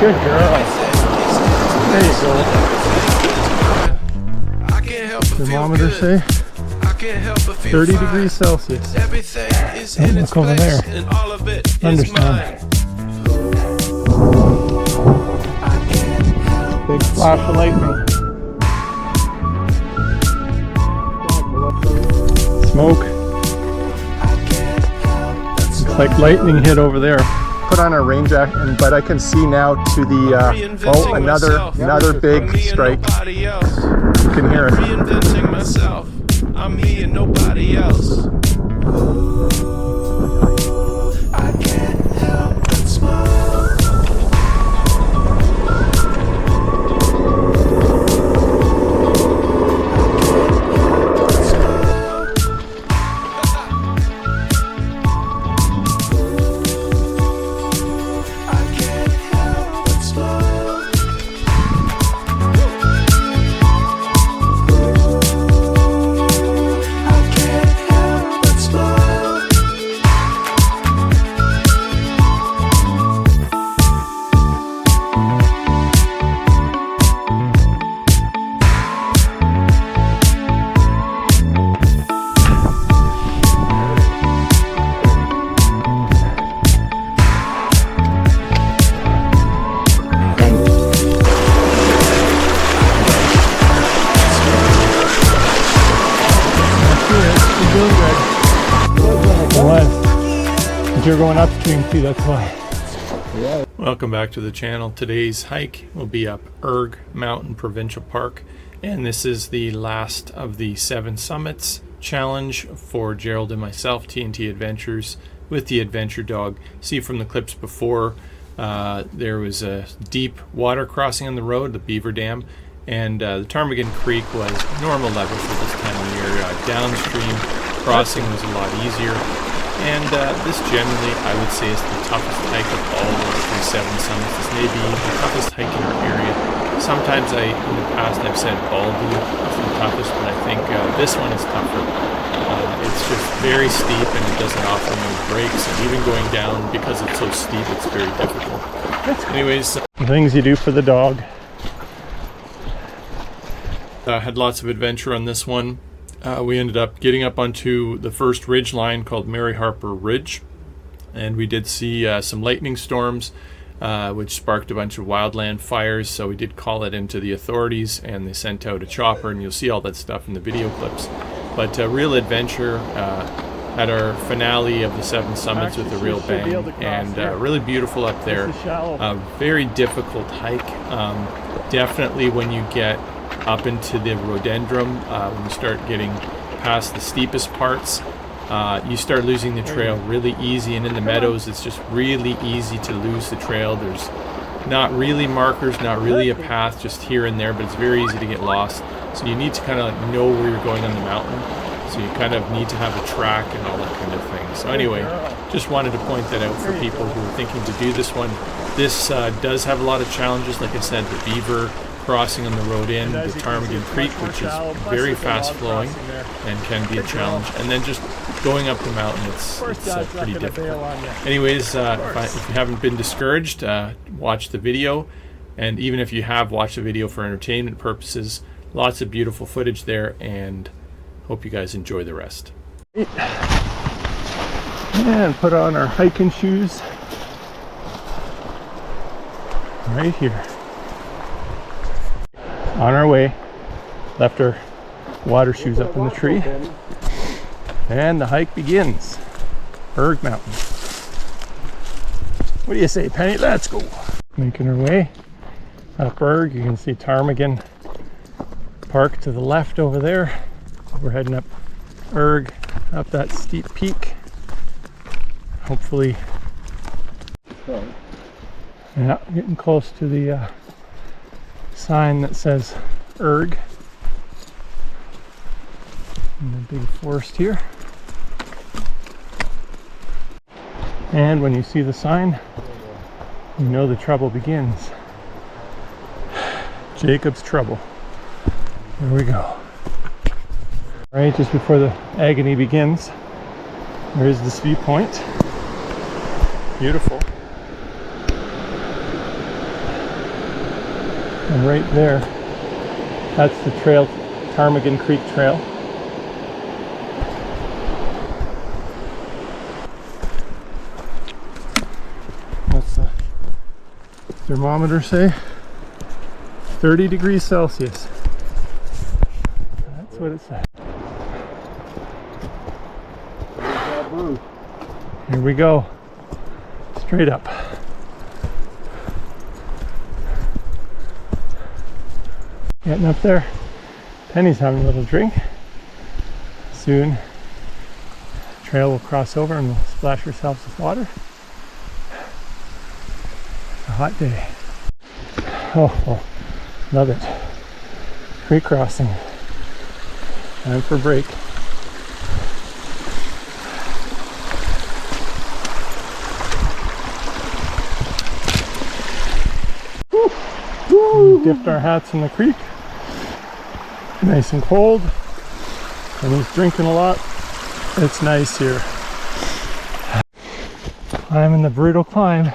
Good girl. There you go. Thermometer say 30 degrees Celsius. Oh, look over there. Thunderstorm. Big flash of lightning. Smoke. Looks like lightning hit over there. Put on our rain jacket, but I can see now to the oh, another big strike. You can hear it. Reinventing myself. I'm me and nobody else. I can't help but smile. You're going upstream too, that's why. Yeah. Welcome back to the channel. Today's hike will be up Erg Mountain Provincial Park, and this is the last of the 7 summits challenge for Gerald and myself, T&T Adventures, with the adventure dog. See from the clips before, there was a deep water crossing on the road, the beaver dam, and the Ptarmigan Creek was normal level for this time of year. Downstream crossing was a lot easier. And this generally, I would say, is the toughest hike of all of the 7 summits. This may be the toughest hike in our area. Sometimes in the past, I've said Baldy is the toughest, but I think this one is tougher. It's just very steep and it doesn't offer no breaks. And even going down, because it's so steep, it's very difficult. Anyways, the things you do for the dog. Had lots of adventure on this one. We ended up getting up onto the first ridge line called Mary Harper Ridge, and we did see some lightning storms, which sparked a bunch of wildland fires, so we did call it into the authorities, and they sent out a chopper, and you'll see all that stuff in the video clips. But a real adventure at our finale of the 7 summits with a real bang, and really beautiful up there. Very difficult hike. Definitely when you get up into the rhododendron, when you start getting past the steepest parts, you start losing the trail really easy, and in the meadows it's just really easy to lose the trail. There's not really markers, not really a path, just here and there, but it's very easy to get lost. So you need to kind of know where you're going on the mountain, so you kind of need to have a track and all that kind of thing. So anyway, just wanted to point that out for people who are thinking to do this one. This does have a lot of challenges. Like I said, the beaver crossing on the road in, the Ptarmigan Creek, which is very fast flowing and can be a challenge, and then just going up the mountain, it's pretty difficult. Anyways, if you haven't been discouraged, watch the video, and even if you have watched the video for entertainment purposes, lots of beautiful footage there, and hope you guys enjoy the rest. And put on our hiking shoes right here. On our way, left our water shoes up in the tree, and the hike begins. Erg Mountain. What do you say, Penny? Let's go. Making our way up Erg. You can see Ptarmigan Park to the left over there. We're heading up Erg, up that steep peak. Hopefully, yeah, getting close to the sign that says Erg in the big forest here. And when you see the sign, you know the trouble begins. Jacob's trouble. There we go. Alright, just before the agony begins, there is this viewpoint. Beautiful. And right there, that's the trail, Ptarmigan Creek Trail. What's the thermometer say? 30 degrees Celsius. That's what it says. Here we go. Straight up. Getting up there. Penny's having a little drink. Soon the trail will cross over and we'll splash ourselves with water. It's a hot day. Oh, love it. Creek crossing. Time for a break. We dipped our hats in the creek. Nice and cold. And he's drinking a lot. It's nice here. I'm in the brutal climb.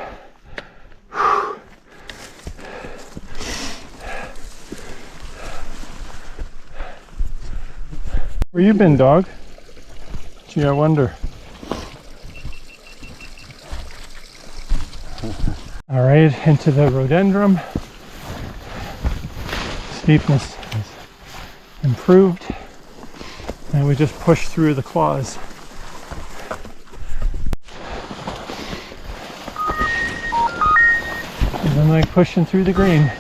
Where you been, dog? Gee, I wonder. All right, into the rhododendron. Steepness has improved, and we just push through the claws. Even like pushing through the green.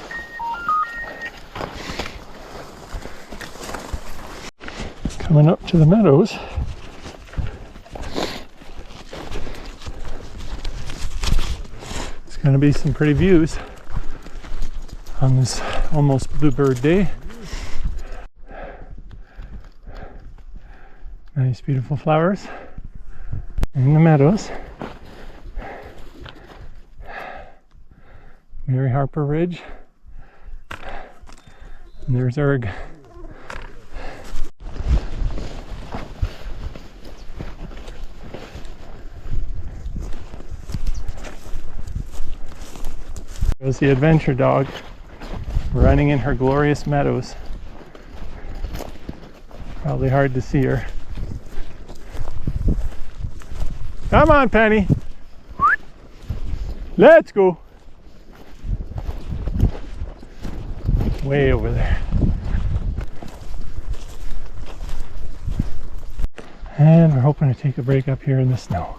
Coming up to the meadows. It's going to be some pretty views on this almost bluebird day. Nice beautiful flowers in the meadows. Mary Harper Ridge. And there's Erg. There's the adventure dog running in her glorious meadows. Probably hard to see her. Come on, Penny. Let's go. Way over there. And we're hoping to take a break up here in the snow.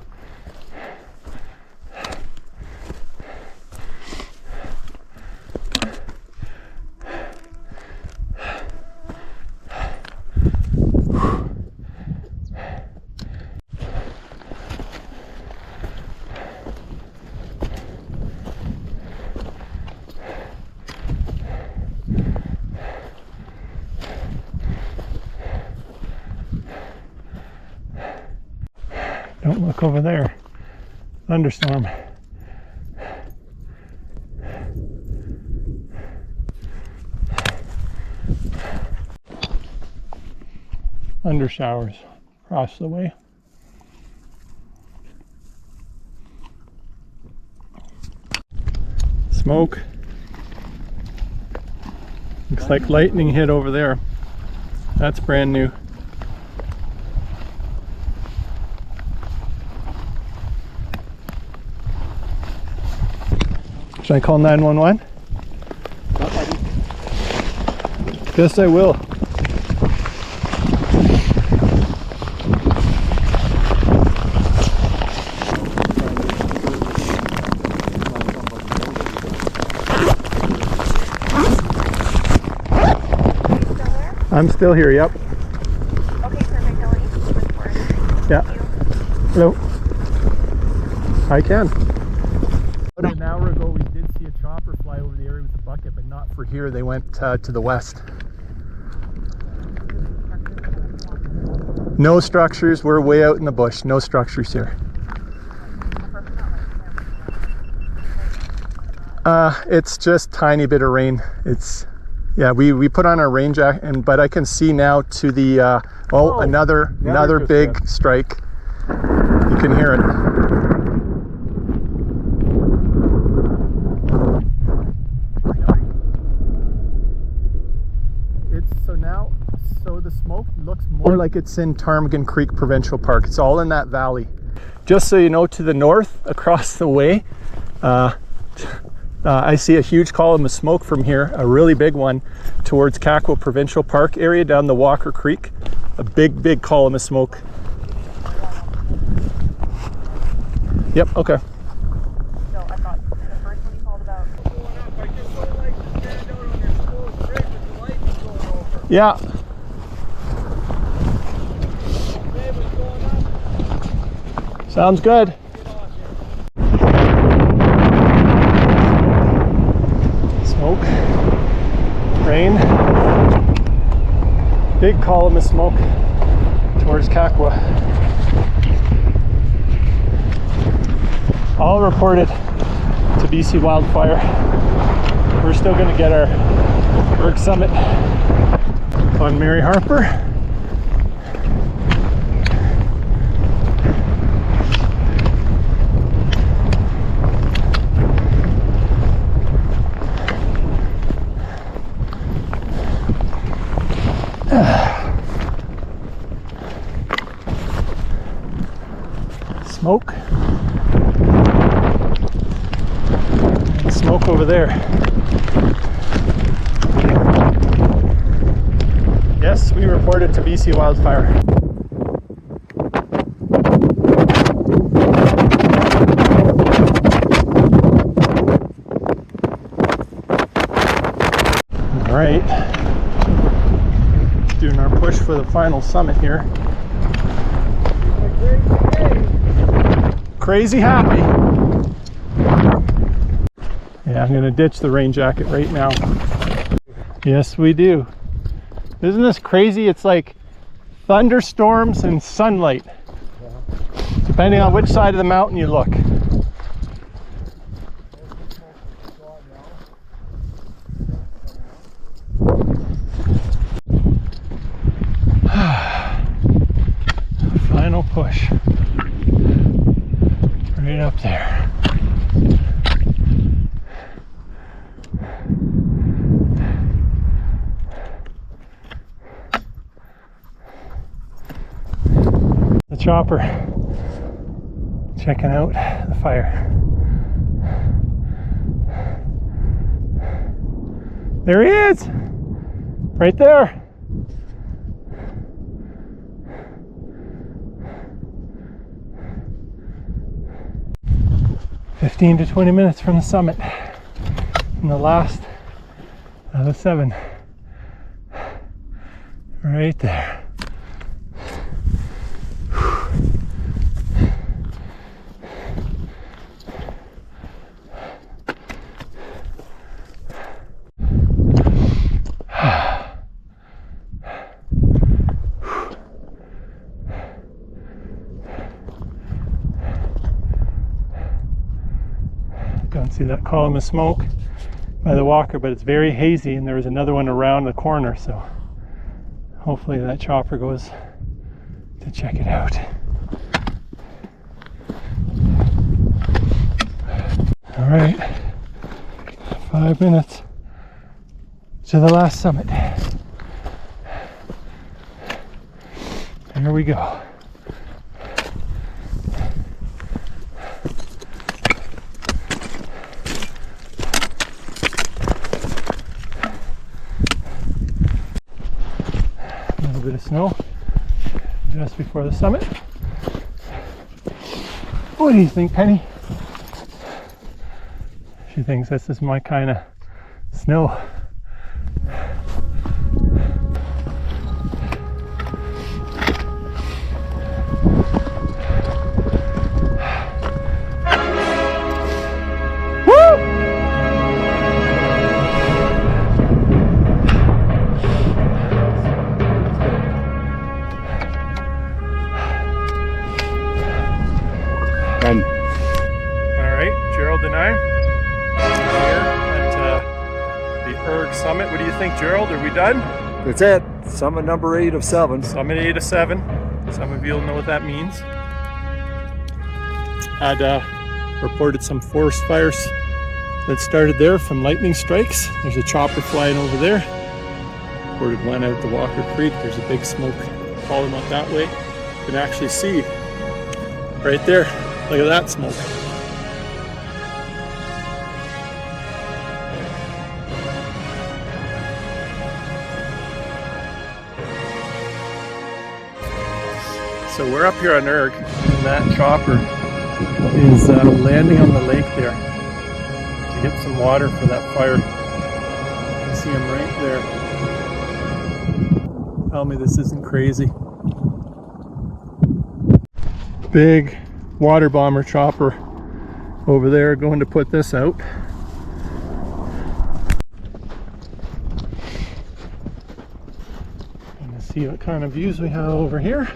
Don't look over there. Thunderstorm. Thunder showers across the way. Smoke. Looks like lightning hit over there. That's brand new. Should I call 911? Guess I will. I'm still here, yep. Okay, perfect. I'll let you look for it. Yeah. Hello. I can. About an hour ago, we did see a chopper fly over the area with a bucket, but not for here. They went to the west. No structures. We're way out in the bush. No structures here. It's just tiny bit of rain. It's, yeah, we put on our rain jacket, but I can see now to the another big strike. You can hear it. now, so the smoke looks more like it's in Ptarmigan Creek Provincial Park. It's all in that valley. Just so you know, to the north, across the way, I see a huge column of smoke from here, a really big one, towards Kakwa Provincial Park area down the Walker Creek. A big column of smoke. Yep, okay. No, I thought the first one you called about. I just don't like to stand out on this close break with the lightning going over. Yeah. Wave is going up. Sounds good. Get off here. Smoke. Rain. Big column of smoke towards Kakwa. All reported to BC wildfire. We're still going to get our Erg summit on Mary Harper. Smoke. And smoke over there. Yes, we reported to BC wildfire. All right. Doing our push for the final summit here. Crazy happy. Yeah, I'm going to ditch the rain jacket right now. Yes, we do. Isn't this crazy? It's like thunderstorms and sunlight, depending on which side of the mountain you look. Final push. Right up there. The chopper checking out the fire. There he is! Right there! "15 to 20 minutes from the summit, and the last of the 7. Right there. Go and see that column of smoke by the walker, but it's very hazy, and there was another one around the corner, so hopefully that chopper goes to check it out. All right, 5 minutes to the last summit. Here we go. A little bit of snow just before the summit. What do you think, Penny? She thinks this is my kind of snow. Alright, Gerald and I are here at the Erg Summit. What do you think, Gerald? Are we done? That's it. Summit number 8 of 7. Summit 8 of 7. Some of you will know what that means. Had reported some forest fires that started there from lightning strikes. There's a chopper flying over there. Or to Glen out to Walker Creek. There's a big smoke column out that way. You can actually see right there. Look at that smoke. So we're up here on Erg, and that chopper is landing on the lake there to get some water for that fire. You can see him right there. Tell me this isn't crazy. Big water bomber chopper over there going to put this out. And to see what kind of views we have over here.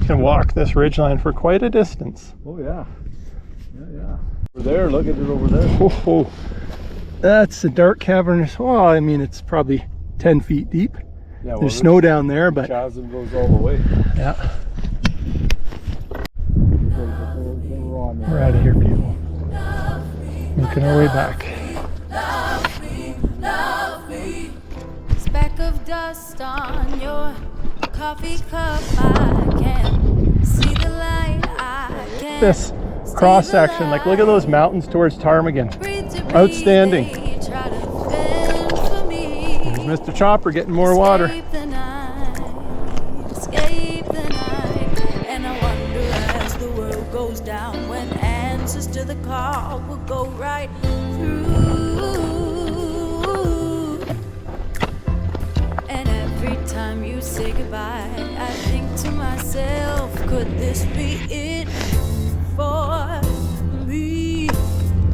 Can walk this ridgeline for quite a distance. Oh yeah. Yeah. Over there, look at it over there. Oh, that's a dark cavernous. Well, I mean, it's probably 10 feet deep. Yeah, well, there's snow down there, but chasm goes all the way. yeah. We're out of here, people. Making our way back. Speck of dust on your coffee cup. I can see the light. I can This cross section, like look at those mountains towards Ptarmigan. Outstanding. There's Mr. Chopper getting more water. Escape the night, and I wonder as the world goes down when answers to the call will go right through. And every time you say goodbye, I think to myself, could this be it for me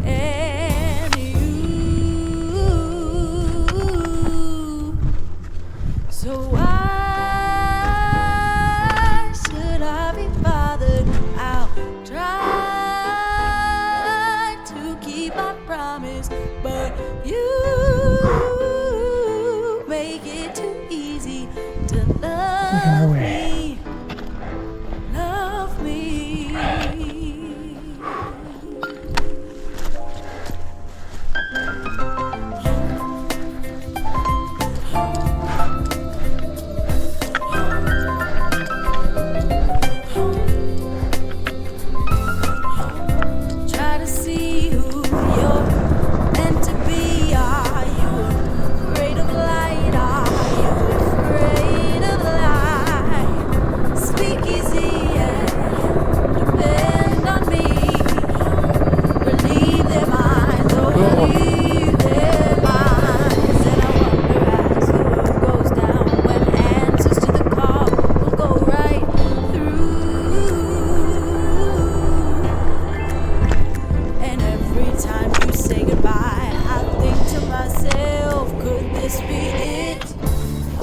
and you? So why should I be bothered? I'll try to keep my promise, but you make it too easy to love me. Love me. Try to see who you're meant to be. Are you afraid of light? Are you afraid of light? Speak easy and depend on me. Relieve their minds, oh, relieve their minds. And I wonder as the world goes down when answers to the call will go right through. And every time you say goodbye, I think to myself, could this be it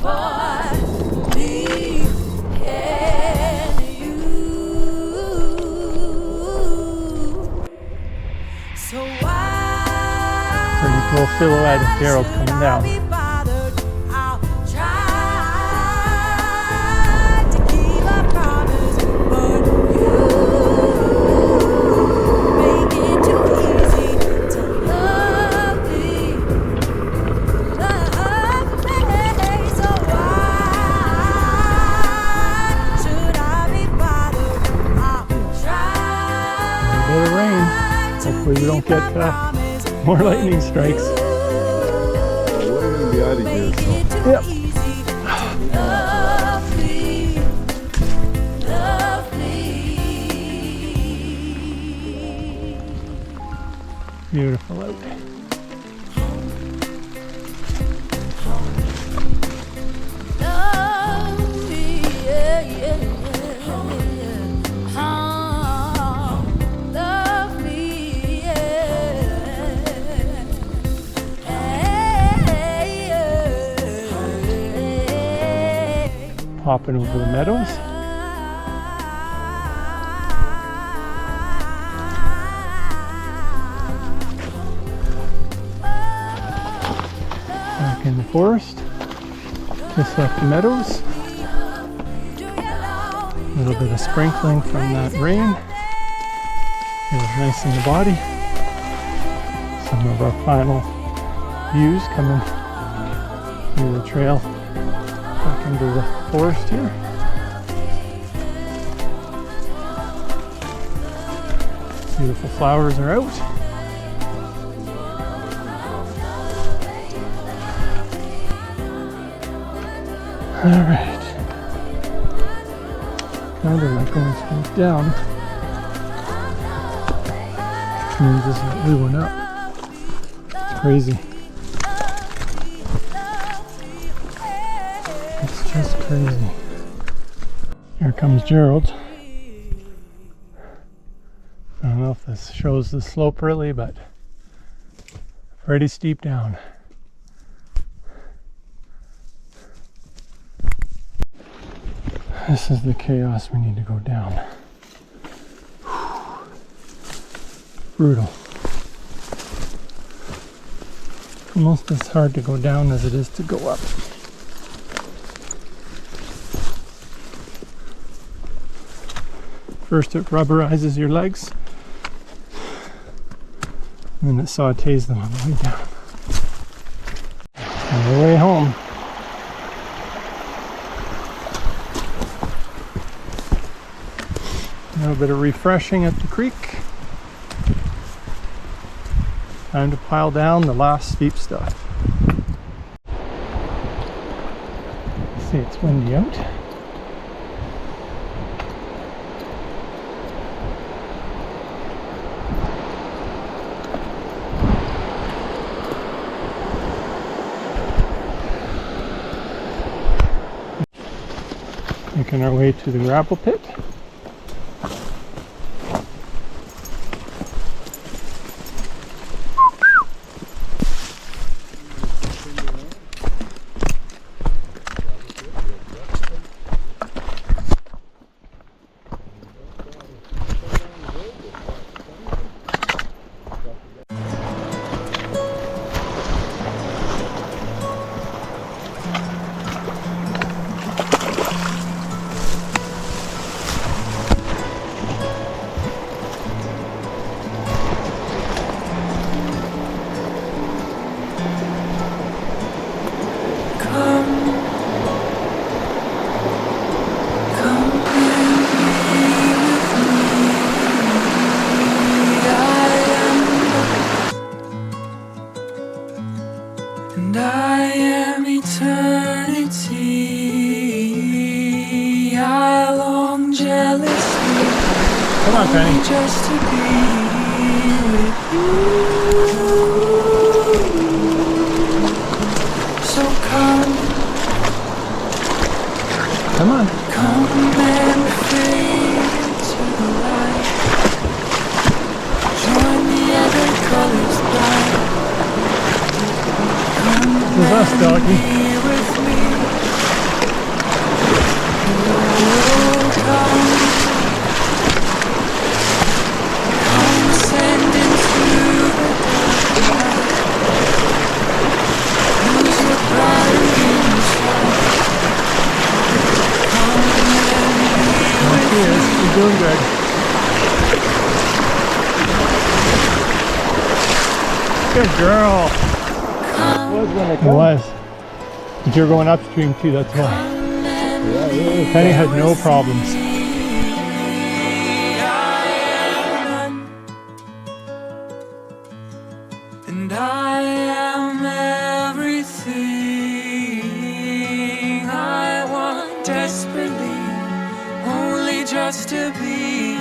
for me and you? So why Pretty cool silhouette of Gerald coming should I down. be bothered? I'll try to keep my promise, but you make it too easy to love me. Love me. So why should I be bothered? I'll try. A bit of rain. Hopefully we don't get more lightning strikes. We're gonna be out of here. Make So. it too Yep. easy to love me. Love me. Beautiful out. Love me, yeah, yeah, yeah. Love me, yeah. Hopping over the meadows. Back in the forest. Just left the meadows. A little bit of sprinkling from that rain. It was nice in the body. Some of our final views coming through the trail back into the forest here. Beautiful flowers are out. All right. Now they're not going straight down. Which means this is we went up. It's crazy. It's just crazy. Here comes Gerald. I don't know if this shows the slope really, but pretty steep down. This is the chaos we need to go down. Brutal. Almost as hard to go down as it is to go up. First it rubberizes your legs, and then it sautés them on the way down. On the way home. A little bit of refreshing at the creek. Time to pile down the last steep stuff. See, it's windy out. Making our way to the gravel pit. And I am eternity. I long jealously. Come on, Penny. Just to be with you. So come. Come on. Come and fade into the light. Join the other colors bright. This is us, doggy. Be with me. Oh, come. Come send into the dark. Lose your pride in the sky. Come and be with me. Yes, you're doing good. Good girl. It was. But you're going upstream too, that's why. Penny had no problems. And I am everything I want desperately, only just to be